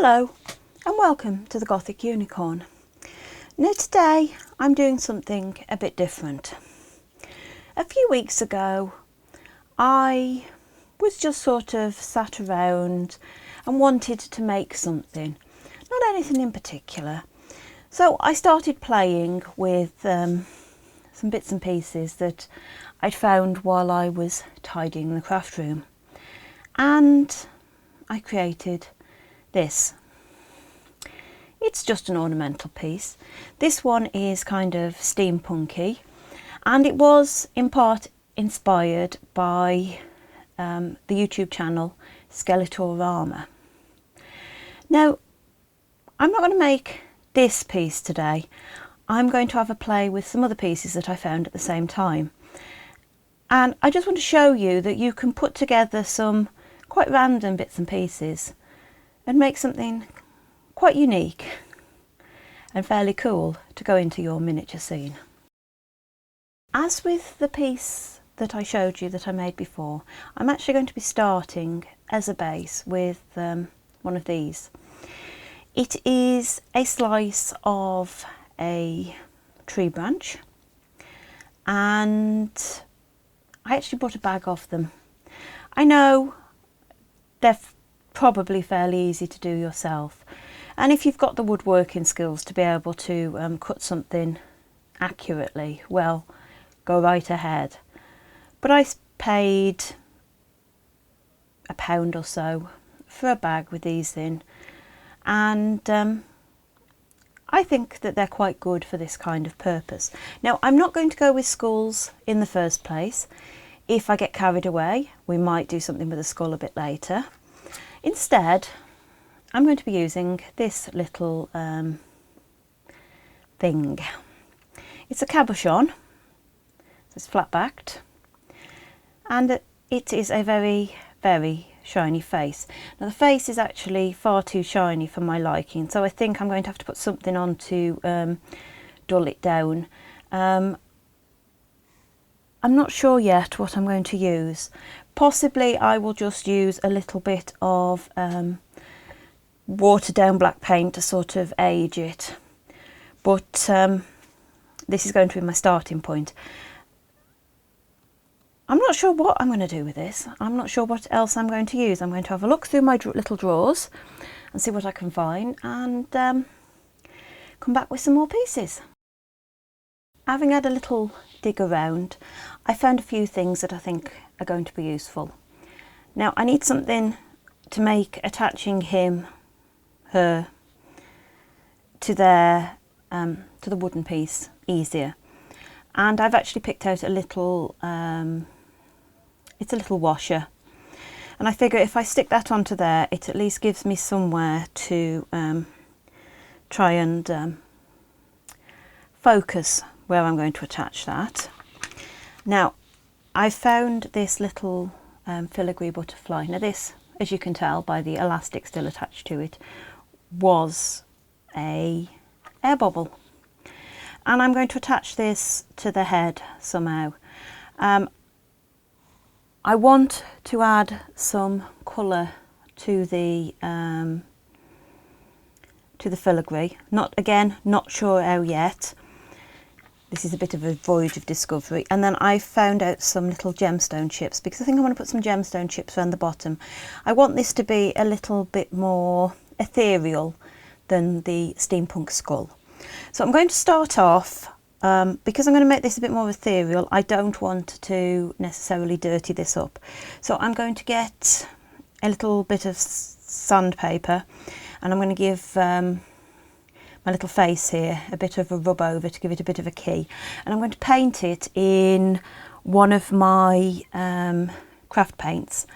Hello and welcome to the Gothic Unicorn. Now today I'm doing something a bit different. A few weeks ago I was just sort of sat around and wanted to make something, not anything in particular. So I started playing with some bits and pieces that I'd found while I was tidying the craft room, and I created this. It's just an ornamental piece. This one is kind of steampunky, and it was in part inspired by the YouTube channel Skeletorama. Now, I'm not going to make this piece today. I'm going to have a play with some other pieces that I found at the same time. And I just want to show you that you can put together some quite random bits and pieces and make something quite unique and fairly cool to go into your miniature scene. As with the piece that I showed you that I made before, I'm actually going to be starting as a base with one of these. It is a slice of a tree branch, and I actually bought a bag of them. I know they're probably fairly easy to do yourself, and if you've got the woodworking skills to be able to cut something accurately, well, go right ahead. But I paid £1 or so for a bag with these in, and I think that they're quite good for this kind of purpose. Now, I'm not going to go with skulls in the first place. If I get carried away, we might do something with a skull a bit later. Instead, I'm going to be using this little thing. It's a cabochon, so it's flat backed, and it is a very, very shiny face. Now the face is actually far too shiny for my liking, so I think I'm going to have to put something on to dull it down. I'm not sure yet what I'm going to use. Possibly I will just use a little bit of watered down black paint to sort of age it, but this is going to be my starting point. I'm not sure what I'm going to do with this. I'm not sure what else I'm going to use. I'm going to have a look through my little drawers and see what I can find, and come back with some more pieces. Having had a little dig around, I found a few things that I think are going to be useful. Now, I need something to make attaching him, her, to their to the wooden piece easier, and I've actually picked out a little it's a little washer, and I figure if I stick that onto there, it at least gives me somewhere to try and focus where I'm going to attach that. Now, I found this little filigree butterfly. Now this, as you can tell by the elastic still attached to it, was a air bubble, and I'm going to attach this to the head somehow. I want to add some colour to the filigree. Not sure how yet. This is a bit of a voyage of discovery. And then I found out some little gemstone chips, because I think I want to put some gemstone chips around the bottom. I want this to be a little bit more ethereal than the steampunk skull. So I'm going to start off, because I'm going to make this a bit more ethereal, I don't want to necessarily dirty this up. So I'm going to get a little bit of sandpaper, and I'm going to give my little face here a bit of a rub over to give it a bit of a key, and I'm going to paint it in one of my craft paints.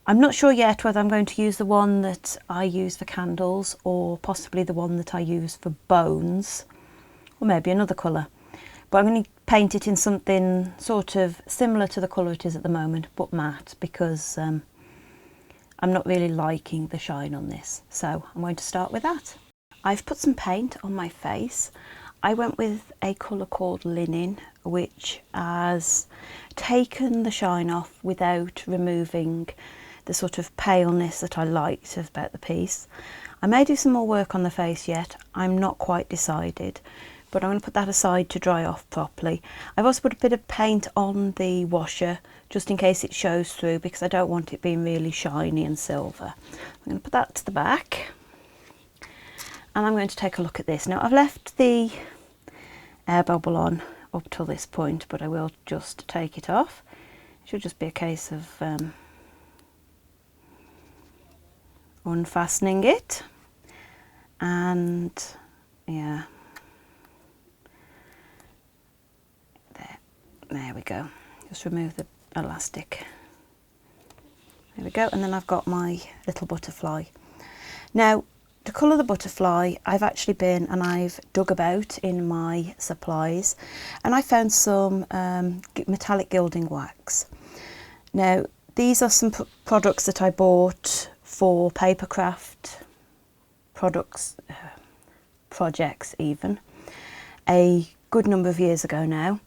I'm not sure yet whether I'm going to use the one that I use for candles, or possibly the one that I use for bones, or maybe another colour. But I'm going to paint it in something sort of similar to the colour it is at the moment, but matte, because I'm not really liking the shine on this. So I'm going to start with that. I've put some paint on my face. I went with a colour called Linen, which has taken the shine off without removing the sort of paleness that I liked about the piece. I may do some more work on the face yet, I'm not quite decided, but I'm going to put that aside to dry off properly. I've also put a bit of paint on the washer just in case it shows through, because I don't want it being really shiny and silver. I'm going to put that to the back, and I'm going to take a look at this. Now, I've left the air bubble on up till this point, but I will just take it off. It should just be a case of unfastening it, and yeah, there we go. Just remove the elastic. There we go, and then I've got my little butterfly. Now, to colour the butterfly, I've actually been and I've dug about in my supplies, and I found some metallic gilding wax. Now, these are some products that I bought for papercraft projects even, a good number of years ago now,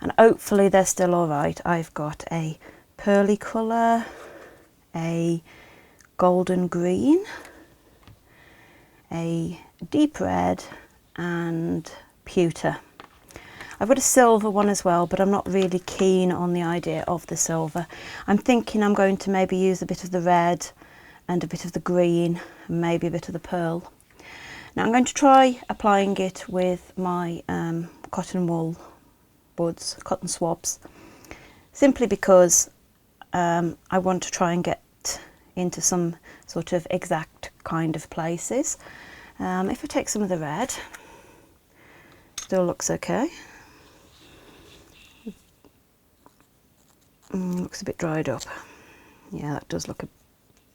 and hopefully they're still all right. I've got a pearly colour, a golden green, a deep red, and pewter. I've got a silver one as well, but I'm not really keen on the idea of the silver. I'm thinking I'm going to maybe use a bit of the red and a bit of the green and maybe a bit of the pearl. Now I'm going to try applying it with my cotton wool buds, cotton swabs, simply because I want to try and get into some sort of exact kind of places. If I take some of the red, still looks okay. Looks a bit dried up. Yeah, that does look a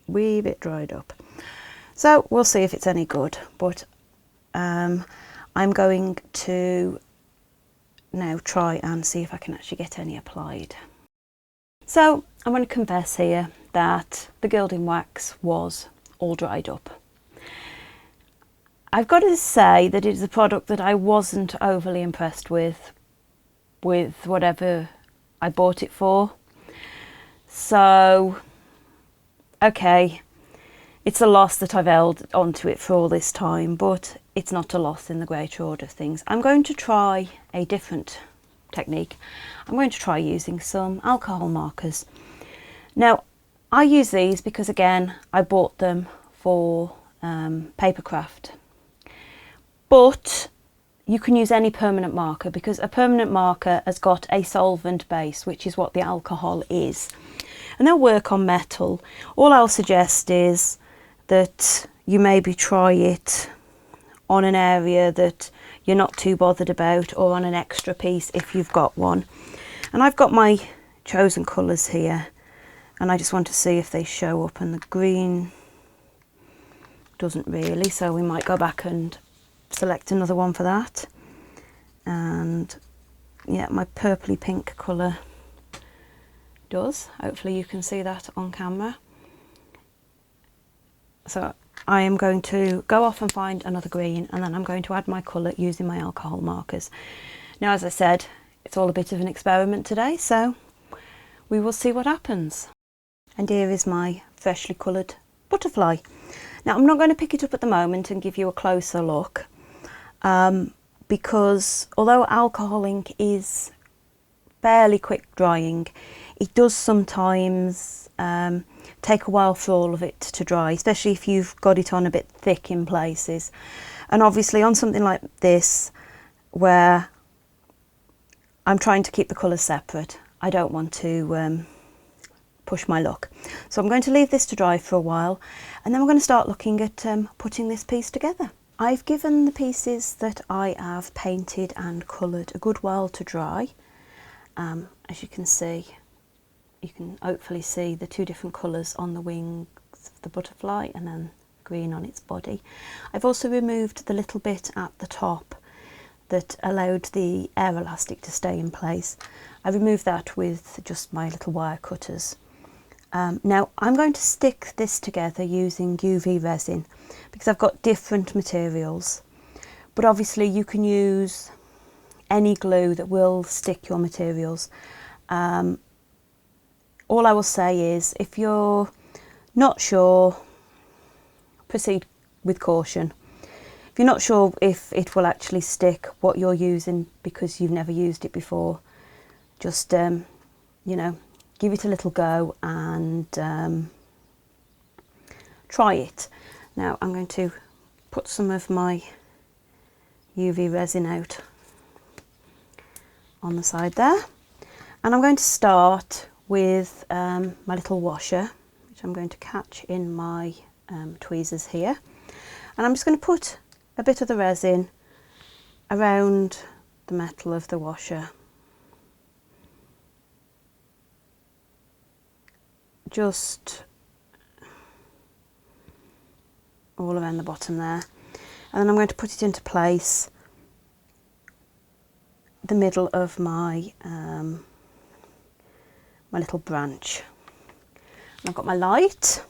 wee bit dried up. So we'll see if it's any good, but I'm going to now try and see if I can actually get any applied. So I'm going to confess here that the gilding wax was all dried up. I've got to say that it's a product that I wasn't overly impressed with whatever I bought it for. So, okay, it's a loss that I've held onto it for all this time, but it's not a loss in the greater order of things. I'm going to try a different technique. I'm going to try using some alcohol markers. Now, I use these because, again, I bought them for papercraft, but you can use any permanent marker, because a permanent marker has got a solvent base, which is what the alcohol is, and they'll work on metal. All I'll suggest is that you maybe try it on an area that you're not too bothered about, or on an extra piece if you've got one. And I've got my chosen colours here, and I just want to see if they show up, and the green doesn't really, so we might go back and select another one for that. And yeah, my purpley pink colour does. Hopefully you can see that on camera. So I am going to go off and find another green, and then I'm going to add my colour using my alcohol markers. Now, as I said, it's all a bit of an experiment today, so we will see what happens. And here is my freshly coloured butterfly. Now, I'm not going to pick it up at the moment and give you a closer look, because although alcohol ink is fairly quick drying, it does sometimes take a while for all of it to dry, especially if you've got it on a bit thick in places. And obviously on something like this, where I'm trying to keep the colours separate, I don't want to push my luck. So I'm going to leave this to dry for a while, and then we're going to start looking at putting this piece together. I've given the pieces that I have painted and coloured a good while to dry. As you can see, you can hopefully see the two different colours on the wings of the butterfly, and then green on its body. I've also removed the little bit at the top that allowed the air elastic to stay in place. I removed that with just my little wire cutters. Now I'm going to stick this together using UV resin, because I've got different materials, but obviously you can use any glue that will stick your materials. All I will say is, if you're not sure, proceed with caution. If you're not sure if it will actually stick what you're using because you've never used it before, just you know, give it a little go and try it. Now I'm going to put some of my UV resin out on the side there, and I'm going to start with my little washer, which I'm going to catch in my tweezers here, and I'm just going to put a bit of the resin around the metal of the washer, just all around the bottom there, and then I'm going to put it into place the middle of my my little branch. And I've got my light,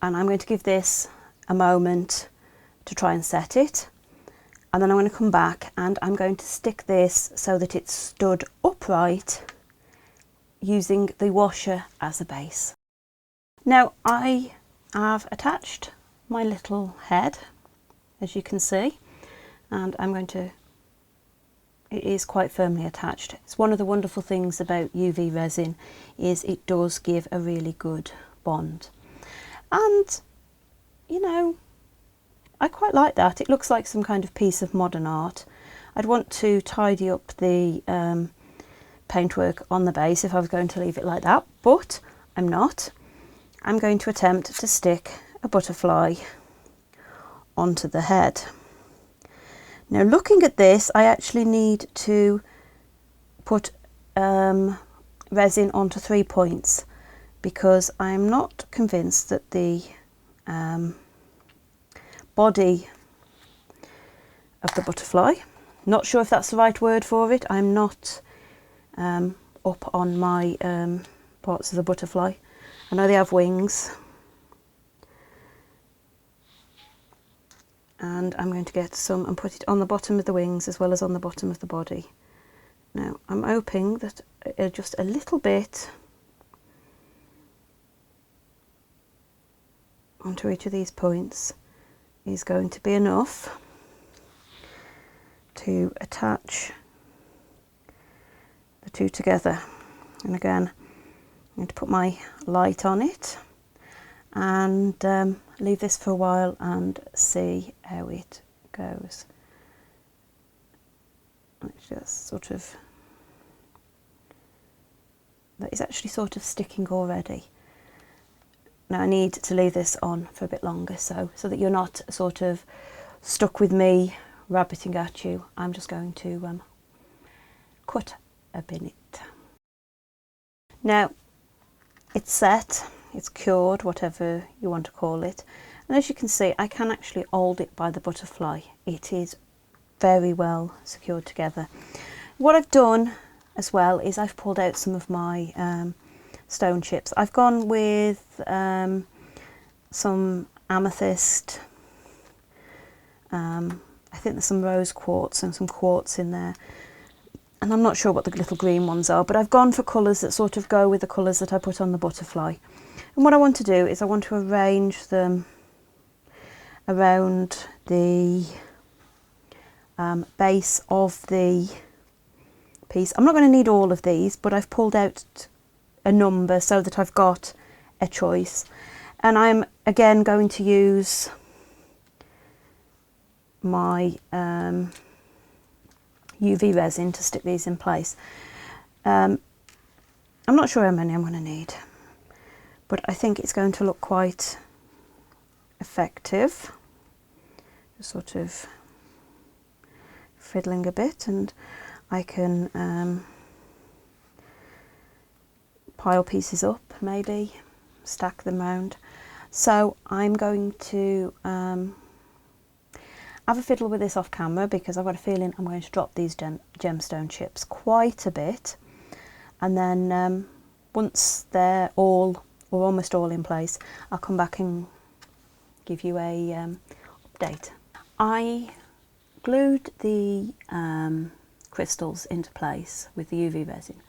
and I'm going to give this a moment to try and set it, and then I'm going to come back and I'm going to stick this so that it's stood upright using the washer as a base. Now I have attached my little head, as you can see, and I'm going to, it is quite firmly attached. It's one of the wonderful things about UV resin is it does give a really good bond, and you know, I quite like that. It looks like some kind of piece of modern art. I'd want to tidy up the paintwork on the base if I was going to leave it like that, but I'm not. I'm going to attempt to stick a butterfly onto the head. Now looking at this, I actually need to put resin onto 3 points because I'm not convinced that the body of the butterfly, not sure if that's the right word for it, I'm not up on my parts of the butterfly. I know they have wings, and I'm going to get some and put it on the bottom of the wings as well as on the bottom of the body. Now I'm hoping that just a little bit onto each of these points is going to be enough to attach the two together. And again, I'm going to put my light on it and leave this for a while and see how it goes. It's just sort of, that is actually sort of sticking already. Now I need to leave this on for a bit longer so that you're not sort of stuck with me rabbiting at you. I'm just going to cut a bit. Now it's set, it's cured, whatever you want to call it, and as you can see I can actually hold it by the butterfly. It is very well secured together. What I've done as well is I've pulled out some of my stone chips. I've gone with some amethyst, I think there's some rose quartz and some quartz in there, and I'm not sure what the little green ones are, but I've gone for colours that sort of go with the colours that I put on the butterfly. And what I want to do is I want to arrange them around the base of the piece. I'm not going to need all of these, but I've pulled out a number so that I've got a choice, and I'm again going to use my UV resin to stick these in place. I'm not sure how many I'm going to need, but I think it's going to look quite effective. Just sort of fiddling a bit, and I can pile pieces up, maybe stack them round. So I'm going to have a fiddle with this off camera because I've got a feeling I'm going to drop these gemstone chips quite a bit, and then once they're all or almost all in place, I'll come back and give you a update. I glued the crystals into place with the UV resin.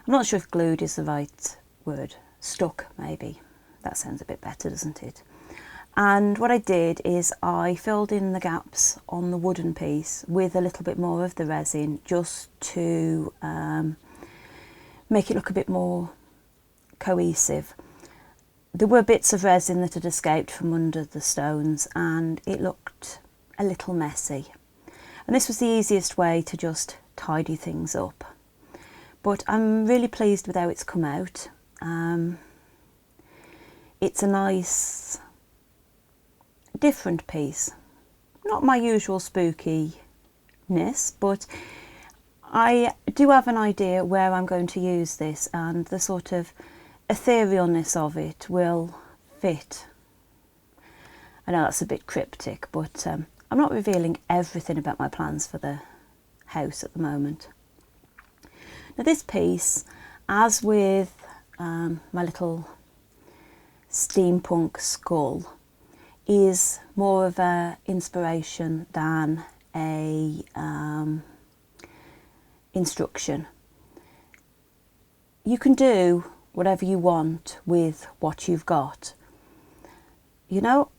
I'm not sure if glued is the right word, stuck maybe. That sounds a bit better, doesn't it? And what I did is I filled in the gaps on the wooden piece with a little bit more of the resin, just to make it look a bit more cohesive. There were bits of resin that had escaped from under the stones and it looked a little messy. And this was the easiest way to just tidy things up. But I'm really pleased with how it's come out. It's a nice, different piece. Not my usual spookiness, but I do have an idea where I'm going to use this, and the sort of etherealness of it will fit. I know that's a bit cryptic, but I'm not revealing everything about my plans for the house at the moment. Now this piece, as with my little steampunk skull, is more of an inspiration than a instruction. You can do whatever you want with what you've got. You know,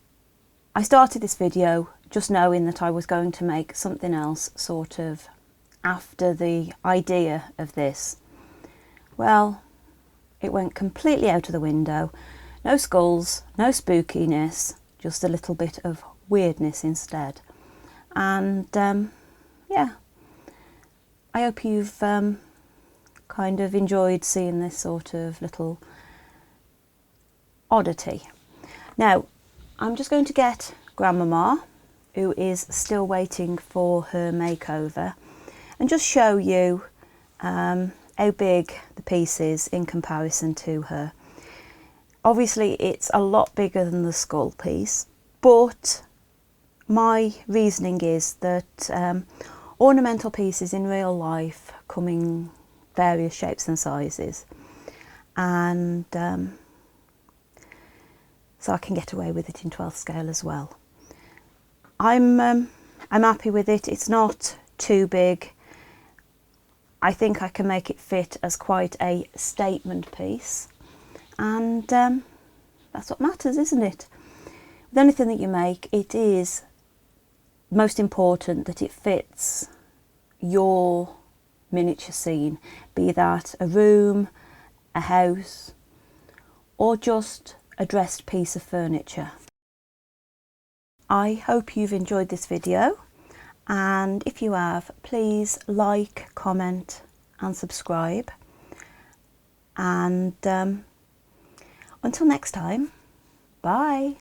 I started this video just knowing that I was going to make something else sort of after the idea of this. Well, it went completely out of the window. No skulls, no spookiness, just a little bit of weirdness instead. And yeah, I hope you've kind of enjoyed seeing this sort of little oddity. Now, I'm just going to get Grandmama, who is still waiting for her makeover, and just show you how big the piece is in comparison to her. Obviously it's a lot bigger than the skull piece, but my reasoning is that ornamental pieces in real life come in various shapes and sizes, and so I can get away with it in 12th scale as well. I'm happy with it. It's not too big. I think I can make it fit as quite a statement piece, and that's what matters, isn't it? With anything that you make, it is most important that it fits your miniature scene, be that a room, a house, or just a dressed piece of furniture. I hope you've enjoyed this video, and if you have, please like, comment and subscribe, and until next time, bye.